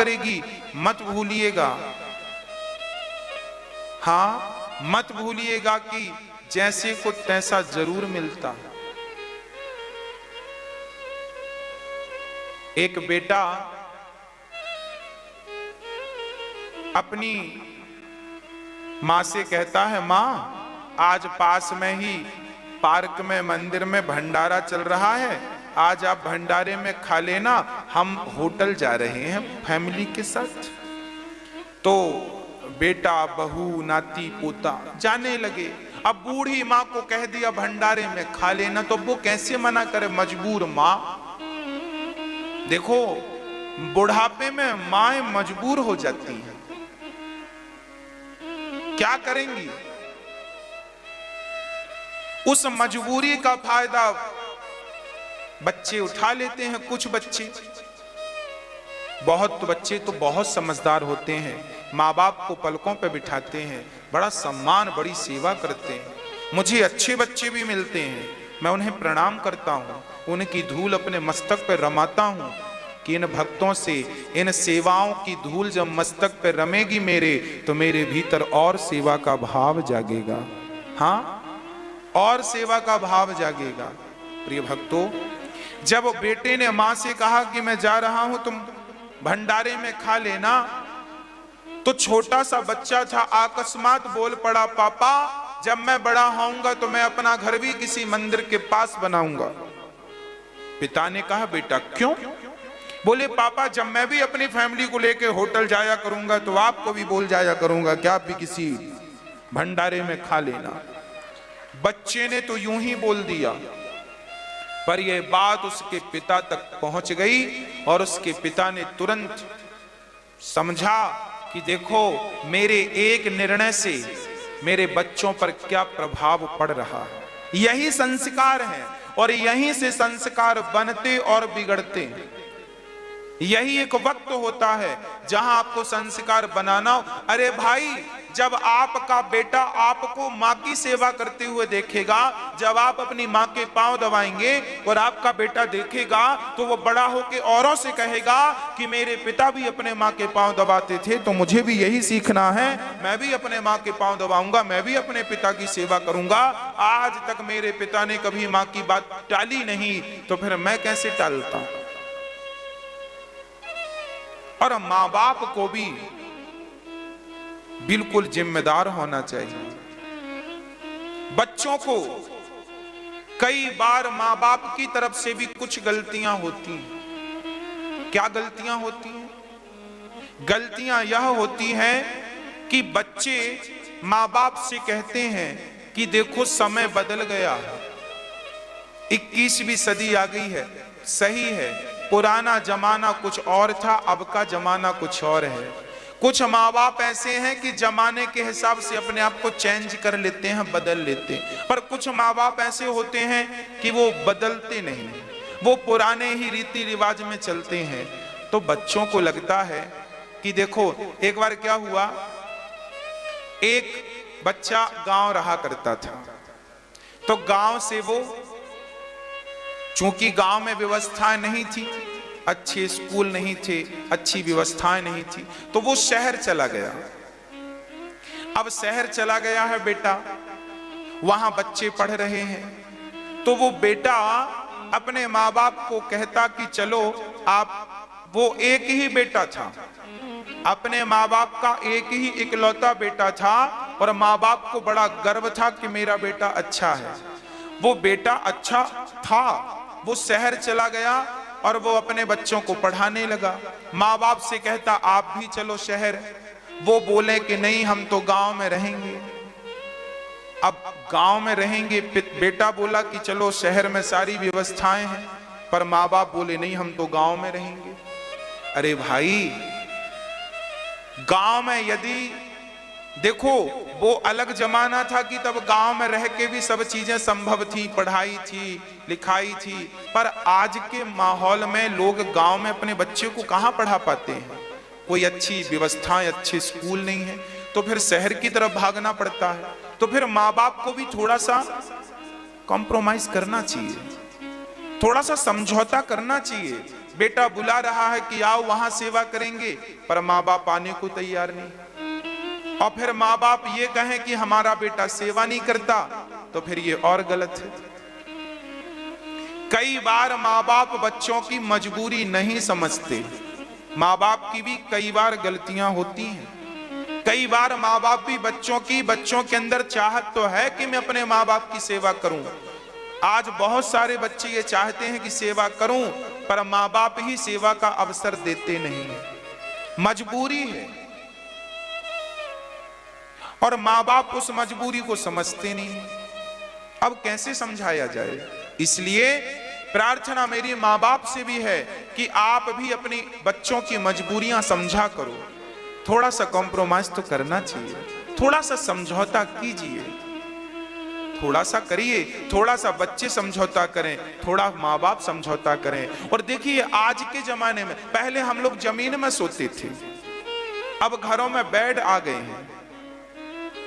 करेगी, मत भूलिएगा, हाँ मत भूलिएगा कि जैसे को तैसा जरूर मिलता। एक बेटा अपनी माँ से कहता है, माँ आज पास में ही पार्क में मंदिर में भंडारा चल रहा है, आज आप भंडारे में खा लेना, हम होटल जा रहे हैं फैमिली के साथ। तो बेटा बहू नाती पोता जाने लगे। अब बूढ़ी माँ को कह दिया भंडारे में खा लेना, तो वो कैसे मना करे, मजबूर माँ। देखो बुढ़ापे में माएं मजबूर हो जाती हैं, क्या करेंगी। उस मजबूरी का फायदा बच्चे उठा लेते हैं। कुछ बच्चे, बहुत बच्चे तो बहुत समझदार होते हैं, माँ बाप को पलकों पे बिठाते हैं, बड़ा सम्मान बड़ी सेवा करते हैं। मुझे अच्छे बच्चे भी मिलते हैं, मैं उन्हें प्रणाम करता हूँ, उनकी धूल अपने मस्तक पर रमाता हूँ कि इन भक्तों से इन सेवाओं की धूल जब मस्तक पर रमेगी मेरे, तो मेरे भीतर और सेवा का भाव जागेगा। हाँ, और सेवा का भाव जागेगा। प्रिय भक्तों, जब बेटे ने मां से कहा कि मैं जा रहा हूं, तुम भंडारे में खा लेना, तो छोटा सा बच्चा था, अकस्मात बोल पड़ा, पापा जब मैं बड़ा होऊंगा तो मैं अपना घर भी किसी मंदिर के पास बनाऊंगा। पिता ने कहा, बेटा क्यों? बोले, पापा जब मैं भी अपनी फैमिली को लेकर होटल जाया करूंगा तो आपको भी बोल जाया करूंगा कि आप भी किसी भंडारे में खा लेना। बच्चे ने तो यूं ही बोल दिया, पर यह बात उसके पिता तक पहुंच गई और उसके पिता ने तुरंत समझा कि देखो मेरे एक निर्णय से मेरे बच्चों पर क्या प्रभाव पड़ रहा है। यही संस्कार है और यहीं से संस्कार बनते और बिगड़ते हैं। यही एक वक्त होता है जहां आपको संस्कार बनाना हो। अरे भाई, जब आपका बेटा आपको माँ की सेवा करते हुए देखेगा, जब आप अपनी माँ के पांव दबाएंगे और आपका बेटा देखेगा, तो वो बड़ा होके औरों से कहेगा कि मेरे पिता भी अपने माँ के पांव दबाते थे, तो मुझे भी यही सीखना है, मैं भी अपने माँ के पांव दबाऊंगा, मैं भी अपने पिता की सेवा करूंगा। आज तक मेरे पिता ने कभी माँ की बात टाली नहीं, तो फिर मैं कैसे टालता। और माँ बाप को भी बिल्कुल जिम्मेदार होना चाहिए। बच्चों को कई बार माँ बाप की तरफ से भी कुछ गलतियां होती हैं। क्या गलतियां होती हैं? गलतियां यह होती हैं कि बच्चे माँ बाप से कहते हैं कि देखो समय बदल गया है, 21वीं सदी आ गई है। सही है, पुराना जमाना कुछ और था, अब का जमाना कुछ और है। कुछ माँ बाप ऐसे हैं कि जमाने के हिसाब से अपने आप को चेंज कर लेते हैं, बदल लेते हैं, पर कुछ माँ बाप ऐसे होते हैं कि वो बदलते नहीं, वो पुराने ही रीति रिवाज में चलते हैं। तो बच्चों को लगता है कि देखो, एक बार क्या हुआ, एक बच्चा गांव रहा करता था, तो गांव से वो, चूंकि गांव में व्यवस्थाएं नहीं थी, अच्छे स्कूल नहीं थे, अच्छी व्यवस्थाएं नहीं थी, तो वो शहर चला गया। अब शहर चला गया है बेटा, वहां बच्चे पढ़ रहे हैं, तो वो बेटा अपने माँ बाप को कहता कि चलो आप, वो एक ही बेटा था, अपने माँ बाप का एक ही इकलौता बेटा था, और माँ बाप को बड़ा गर्व था कि मेरा बेटा अच्छा है। वो बेटा अच्छा था, वो शहर चला गया और वो अपने बच्चों को पढ़ाने लगा। माँ बाप से कहता आप भी चलो शहर, वो बोले कि नहीं हम तो गांव में रहेंगे। अब गांव में रहेंगे, बेटा बोला कि चलो शहर में सारी व्यवस्थाएं हैं, पर माँ बाप बोले नहीं हम तो गांव में रहेंगे। अरे भाई, गांव में यदि देखो, वो अलग जमाना था कि तब गांव में रह के भी सब चीजें संभव थी, पढ़ाई थी, लिखाई थी, पर आज के माहौल में लोग गांव में अपने बच्चे को कहां पढ़ा पाते हैं, कोई अच्छी व्यवस्थाएं, अच्छे स्कूल नहीं है, तो फिर शहर की तरफ भागना पड़ता है। तो फिर माँ बाप को भी थोड़ा सा कॉम्प्रोमाइज करना चाहिए, थोड़ा सा समझौता करना चाहिए। बेटा बुला रहा है कि आओ वहां सेवा करेंगे, पर माँ बाप आने को तैयार नहीं। और फिर माँ बाप ये कहें कि हमारा बेटा सेवा नहीं करता, तो फिर ये और गलत है। कई बार माँ बाप बच्चों की मजबूरी नहीं समझते। माँ बाप की भी कई बार गलतियां होती हैं। कई बार माँ बाप भी बच्चों के अंदर चाहत तो है कि मैं अपने माँ बाप की सेवा करूं। आज बहुत सारे बच्चे ये चाहते हैं कि सेवा करूं, पर माँ बाप ही सेवा का अवसर देते नहीं है, मजबूरी है। और माँ बाप उस मजबूरी को समझते नहीं। अब कैसे समझाया जाए? इसलिए प्रार्थना मेरी माँ बाप से भी है कि आप भी अपनी बच्चों की मजबूरियां समझा करो। थोड़ा सा कॉम्प्रोमाइज तो करना चाहिए, थोड़ा सा समझौता कीजिए, थोड़ा सा करिए। थोड़ा सा बच्चे समझौता करें, थोड़ा माँ बाप समझौता करें। और देखिए आज के जमाने में, पहले हम लोग जमीन में सोते थे, अब घरों में बेड आ गए हैं।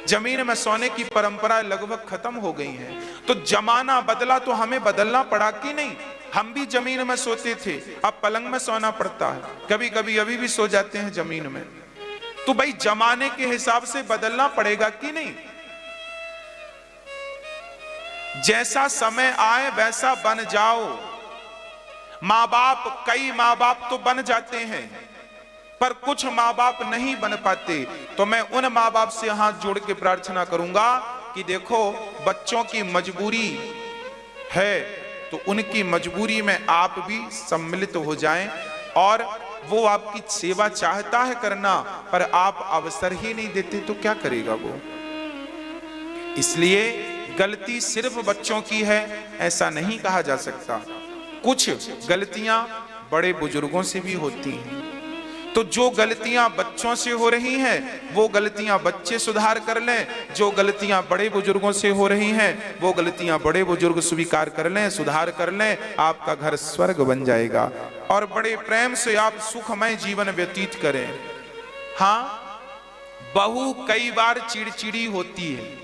जमीन में सोने की परंपरा लगभग खत्म हो गई है। तो जमाना बदला तो हमें बदलना पड़ा कि नहीं? हम भी जमीन में सोते थे, अब पलंग में सोना पड़ता है। कभी कभी अभी भी सो जाते हैं जमीन में। तो भाई जमाने के हिसाब से बदलना पड़ेगा कि नहीं? जैसा समय आए वैसा बन जाओ। माँ बाप, कई माँ बाप तो बन जाते हैं, पर कुछ माँ बाप नहीं बन पाते। तो मैं उन माँ बाप से हाथ जोड़ के प्रार्थना करूंगा कि देखो बच्चों की मजबूरी है, तो उनकी मजबूरी में आप भी सम्मिलित हो जाएं। और वो आपकी सेवा चाहता है करना, पर आप अवसर ही नहीं देते, तो क्या करेगा वो? इसलिए गलती सिर्फ बच्चों की है ऐसा नहीं कहा जा सकता। कुछ गलतियां बड़े बुजुर्गों से भी होती हैं। तो जो गलतियां बच्चों से हो रही हैं वो गलतियां बच्चे सुधार कर लें, जो गलतियां बड़े बुजुर्गों से हो रही हैं वो गलतियां बड़े बुजुर्ग स्वीकार कर लें, सुधार कर लें। आपका घर स्वर्ग बन जाएगा और बड़े प्रेम से आप सुखमय जीवन व्यतीत करें। हाँ, बहू कई बार चिड़चिड़ी होती है,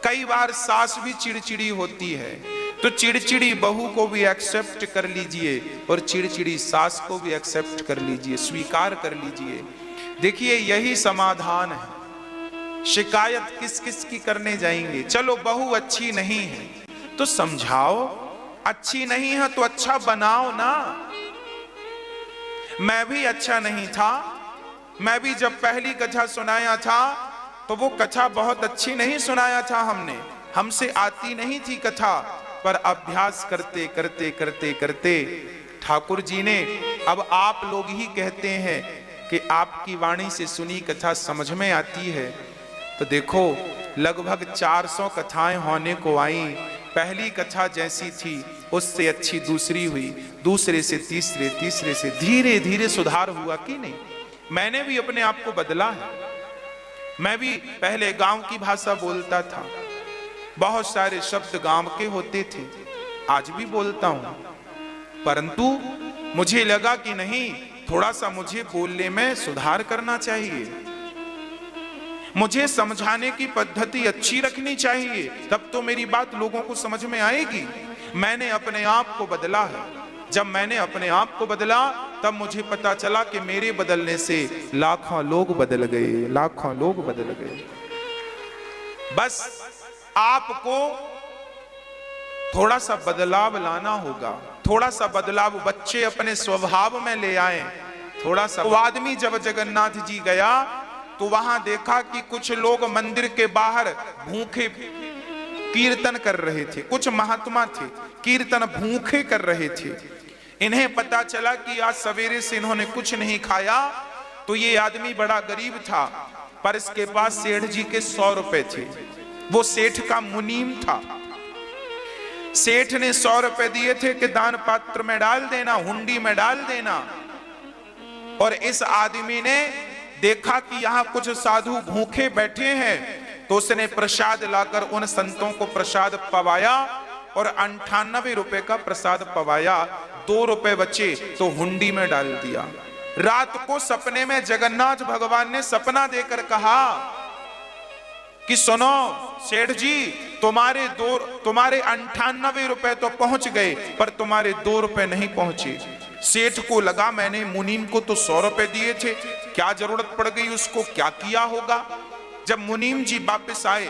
कई बार सास भी चिड़चिड़ी होती है, तो चिड़चिड़ी बहू को भी एक्सेप्ट कर लीजिए और चिड़चिड़ी सास को भी एक्सेप्ट कर लीजिए, स्वीकार कर लीजिए। देखिए यही समाधान है। शिकायत किस किस की करने जाएंगे? चलो बहू अच्छी नहीं है तो समझाओ, अच्छी नहीं है तो अच्छा बनाओ ना। मैं भी अच्छा नहीं था, मैं भी जब पहली कथा सुनाया था तो वो कथा बहुत अच्छी नहीं सुनाया था हमने, हमसे आती नहीं थी कथा, पर अभ्यास करते करते करते करते ठाकुर जी ने, अब आप लोग ही कहते हैं कि आपकी वाणी से सुनी कथा समझ में आती है। तो देखो लगभग 400 कथाएं होने को आई। पहली कथा जैसी थी उससे अच्छी दूसरी हुई, दूसरे से तीसरे, तीसरे से धीरे धीरे सुधार हुआ कि नहीं? मैंने भी अपने आप को बदला है। मैं भी पहले गांव की भाषा बोलता था, बहुत सारे शब्द गांव के होते थे, आज भी बोलता हूं, परंतु मुझे लगा कि नहीं, थोड़ा सा मुझे बोलने में सुधार करना चाहिए, मुझे समझाने की पद्धति अच्छी रखनी चाहिए, तब तो मेरी बात लोगों को समझ में आएगी। मैंने अपने आप को बदला है। जब मैंने अपने आप को बदला तब मुझे पता चला कि मेरे बदलने से लाखों लोग बदल गए, लाखों लोग बदल गए। बस आपको थोड़ा सा बदलाव लाना होगा, थोड़ा सा बदलाव बच्चे अपने स्वभाव में ले आए। थोड़ा सा वो आदमी जब जगन्नाथ जी गया तो वहां देखा कि कुछ लोग मंदिर के बाहर भूखे कीर्तन कर रहे थे, कुछ महात्मा थे कीर्तन भूखे कर रहे थे। इन्हें पता चला कि आज सवेरे से इन्होंने कुछ नहीं खाया। तो ये आदमी बड़ा गरीब था, पर इसके पास सेठ जी के 100 रुपए थे। वो सेठ का मुनीम था। सेठ ने 100 रुपए दिए थे कि दान पात्र में डाल देना, हुंडी में डाल देना। और इस आदमी ने देखा कि यहाँ कुछ साधु भूखे बैठे हैं, तो उसने प्रसाद लाकर उन संतों को प्रसाद पवाया और 98 रुपए का प्रसाद पवाया। 2 रुपए बचे तो हुंडी में डाल दिया। रात को सपने में जगन्नाथ भगवान ने सपना देकर कहा कि सुनो सेठ जी, तुम्हारे 98 रुपए तो पहुंच गए, पर तुम्हारे 2 रुपए नहीं पहुंचे। सेठ को लगा मैंने मुनीम को तो 100 रुपए दिए थे, क्या जरूरत पड़ गई उसको, क्या किया होगा। जब मुनीम जी वापस आए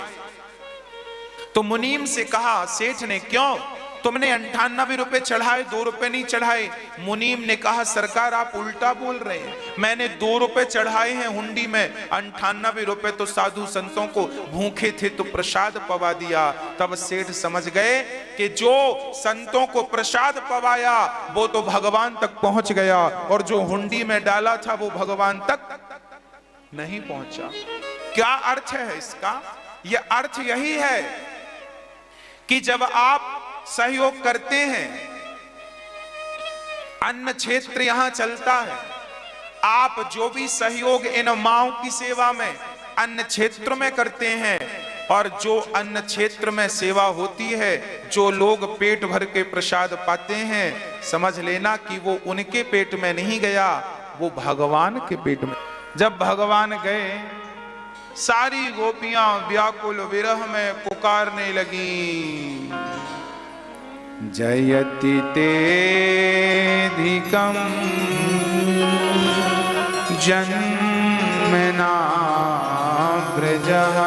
तो मुनीम से कहा, सेठ ने, क्यों तुमने 98 रुपए चढ़ाए, 2 रुपए नहीं चढ़ाए। मुनीम ने कहा, सरकार आप उल्टा बोल रहे हैं, मैंने 2 रुपए चढ़ाए हैं हुंडी में, 98 रुपए तो साधु संतों को भूखे थे तो प्रसाद पवा दिया। तब सेठ समझ गए कि जो संतों को प्रसाद पवाया वो तो भगवान तक पहुंच गया, और जो हुंडी में डाला था वो भगवान तक नहीं पहुंचा। क्या अर्थ है इसका? यह अर्थ यही है कि जब आप सहयोग करते हैं, अन्न क्षेत्र यहां चलता है, आप जो भी सहयोग इन माओं की सेवा में अन्न क्षेत्र में करते हैं, और जो अन्न क्षेत्र में सेवा होती है, जो लोग पेट भर के प्रसाद पाते हैं, समझ लेना कि वो उनके पेट में नहीं गया, वो भगवान के पेट में। जब भगवान गए, सारी गोपियां व्याकुल विरह में पुकारने लगी, जयति तेधिकं जन्मना व्रजः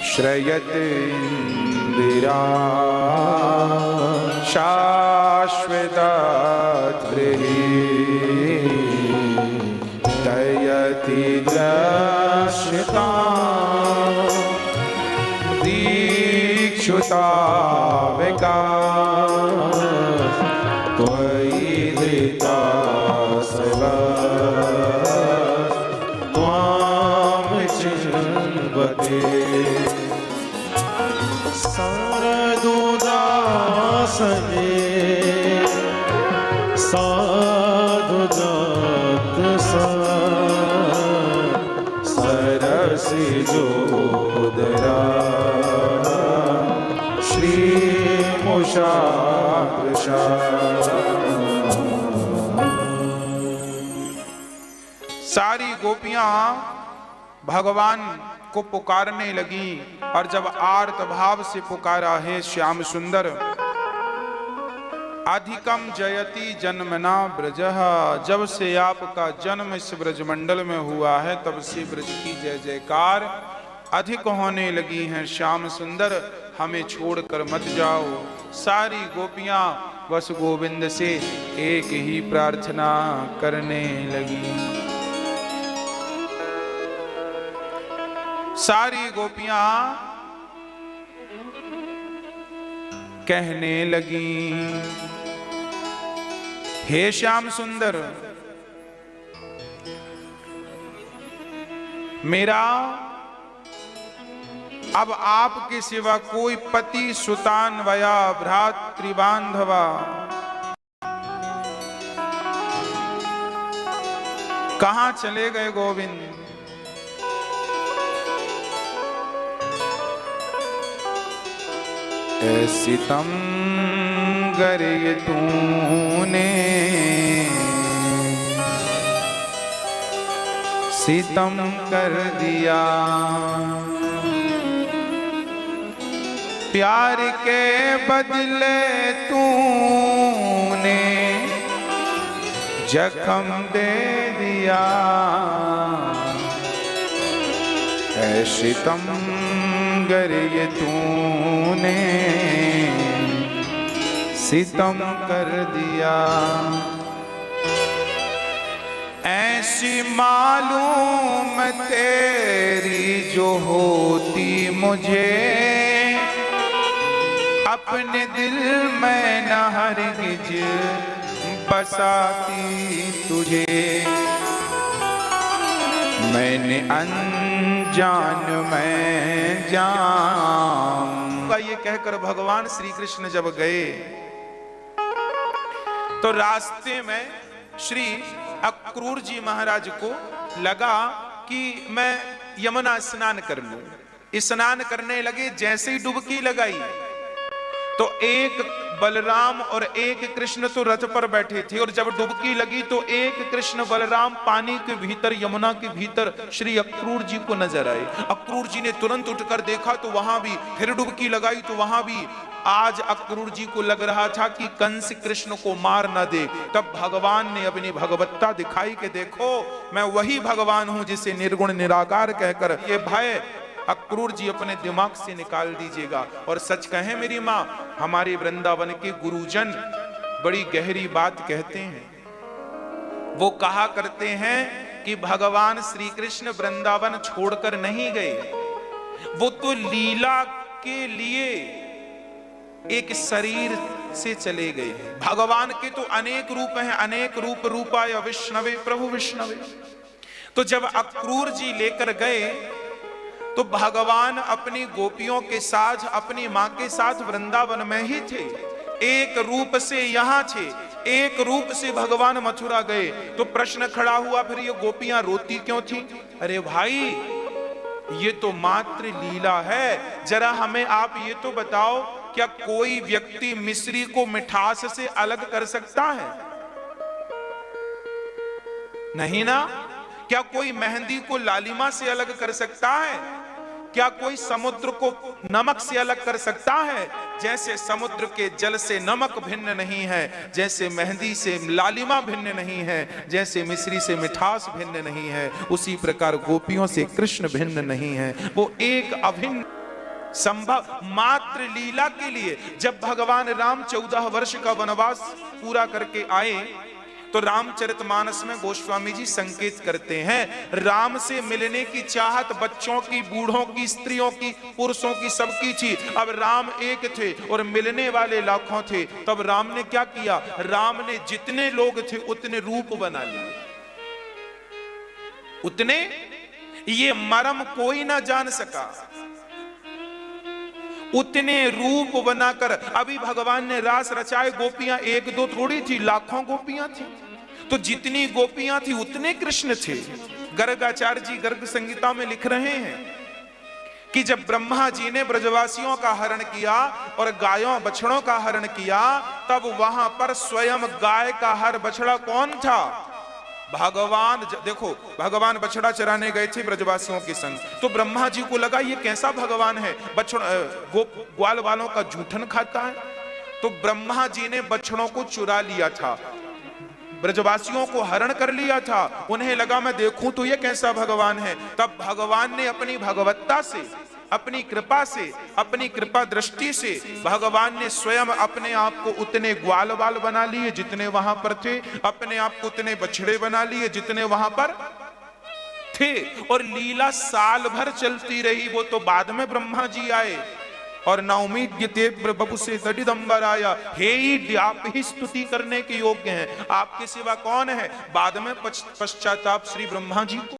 श्रयत इंदिरा शाश्वतद्रिहि दयति दर्शिता दीक्षुता विकास त्वयि धृता सर्वस् त्वां चिन्वते सरदुदासने साधुजात सरसि जोदरा सारी गोपियां भगवान को पुकारने लगी, और जब आर्त भाव से पुकारा, है श्याम सुंदर अधिकम जयति जन्मना ब्रजः, जब से आपका जन्म इस ब्रजमंडल में हुआ है तब से ब्रज की जय जयकार अधिक होने लगी हैं। श्याम सुंदर हमें छोड़कर मत जाओ। सारी गोपियां बस गोविंद से एक ही प्रार्थना करने लगी। सारी गोपियां कहने लगी, हे श्याम सुंदर, मेरा अब आपके सिवा कोई पति सुतान वया भ्रातृबांधवा कहां चले गए गोविंद? ऐसी तम करे तूने सितम कर दिया, प्यार के बदले तूने जख्म दे दिया। ऐसी तम करे तूने सितम कर दिया। ऐसी मालूम तेरी जो होती मुझे, अपने दिल में न हरगिज बसाती तुझे। मैंने अनजान में जान का ये कहकर भगवान श्री कृष्ण जब गए तो रास्ते में श्री अक्रूर जी महाराज को लगा कि मैं यमुना स्नान कर लूं। स्नान करने लगे, जैसे ही डुबकी लगाई तो एक बलराम और एक कृष्ण तो रथ पर बैठे थे, और जब डुबकी लगी तो एक कृष्ण बलराम पानी के भीतर, यमुना के भीतर श्री अक्रूर जी को नजर आए। अक्रूर जी ने तुरंत उठकर देखा तो वहां भी, फिर डुबकी लगाई तो वहां भी। आज अक्रूर जी को लग रहा था कि कंस कृष्ण को मार ना दे, तब भगवान ने अपनी भगवत्ता दिखाई कि देखो मैं वही भगवान हूं जिसे निर्गुण निराकार कहकर ये भय अक्रूर जी अपने दिमाग से निकाल दीजिएगा। और सच कहें मेरी माँ, हमारे वृंदावन के गुरुजन बड़ी गहरी बात कहते हैं। वो कहा करते हैं कि भगवान श्री कृष्ण वृंदावन छोड़कर नहीं गए, वो तो लीला के लिए एक शरीर से चले गए। भगवान के तो अनेक रूप हैं, अनेक रूप रूपाय विष्णवे प्रभु विष्णवे। तो जब अक्रूर जी लेकर गए तो भगवान अपनी गोपियों के साथ, अपनी मां के साथ वृंदावन में ही थे। एक रूप से यहां थे, एक रूप से भगवान मथुरा गए। तो प्रश्न खड़ा हुआ, फिर ये गोपियां रोती क्यों थी? अरे भाई, ये तो मात्र लीला है। जरा हमें आप ये तो बताओ, क्या कोई व्यक्ति मिश्री को मिठास से अलग कर सकता है? नहीं ना। क्या कोई मेहंदी को लालिमा से अलग कर सकता है? क्या कोई समुद्र को नमक से अलग कर सकता है? जैसे समुद्र के जल से नमक भिन्न नहीं है, जैसे मेहंदी से लालिमा भिन्न नहीं है, जैसे मिश्री से मिठास भिन्न नहीं है, उसी प्रकार गोपियों से कृष्ण भिन्न नहीं है। वो एक अभिन्न संभव मात्र लीला के लिए। जब भगवान राम 14 वर्ष का वनवास पूरा करके आए तो रामचरितमानस में गोस्वामी जी संकेत करते हैं, राम से मिलने की चाहत बच्चों की, बूढ़ों की, स्त्रियों की, पुरुषों की, सबकी थी। अब राम एक थे और मिलने वाले लाखों थे। तब राम ने क्या किया? राम ने जितने लोग थे उतने रूप बना लिए, उतने। ये मर्म कोई ना जान सका, उतने रूप बनाकर। अभी भगवान ने रास रचाए, गोपियां एक दो थोड़ी थी, लाखों गोपियां थी। तो जितनी गोपियां थी उतने कृष्ण थे। गर्गाचार्य जी गर्ग संहिता में लिख रहे हैं कि जब ब्रह्मा जी ने ब्रजवासियों का हरण किया और गायों बछड़ों का हरण किया, तब वहां पर स्वयं गाय का हर बछड़ा कौन था? भगवान। देखो, भगवान बछड़ा चराने गए थे ब्रजवासियों के संग, तो ब्रह्मा जी को लगा ये कैसा भगवान है, ग्वाल वालों का जूठन खाता है। तो ब्रह्मा जी ने बछड़ों को चुरा लिया था, ब्रजवासियों को हरण कर लिया था। उन्हें लगा मैं देखूं तो ये कैसा भगवान है। तब भगवान ने अपनी भगवत्ता से, अपनी कृपा से, अपनी कृपा दृष्टि से भगवान ने स्वयं अपने आप को उतने ग्वाल वाल बना लिए जितने वहां पर थे, अपने आप को उतने बछड़े बना लिए जितने वहां पर थे। और लीला साल भर चलती रही। वो तो बाद में ब्रह्मा जी आए और नौमीद्यते बपु से तडिदंबर आया, हे आप ही स्तुति करने के योग्य हैं, आपके सिवा कौन है? बाद में पश्चाताप श्री ब्रह्मा जी को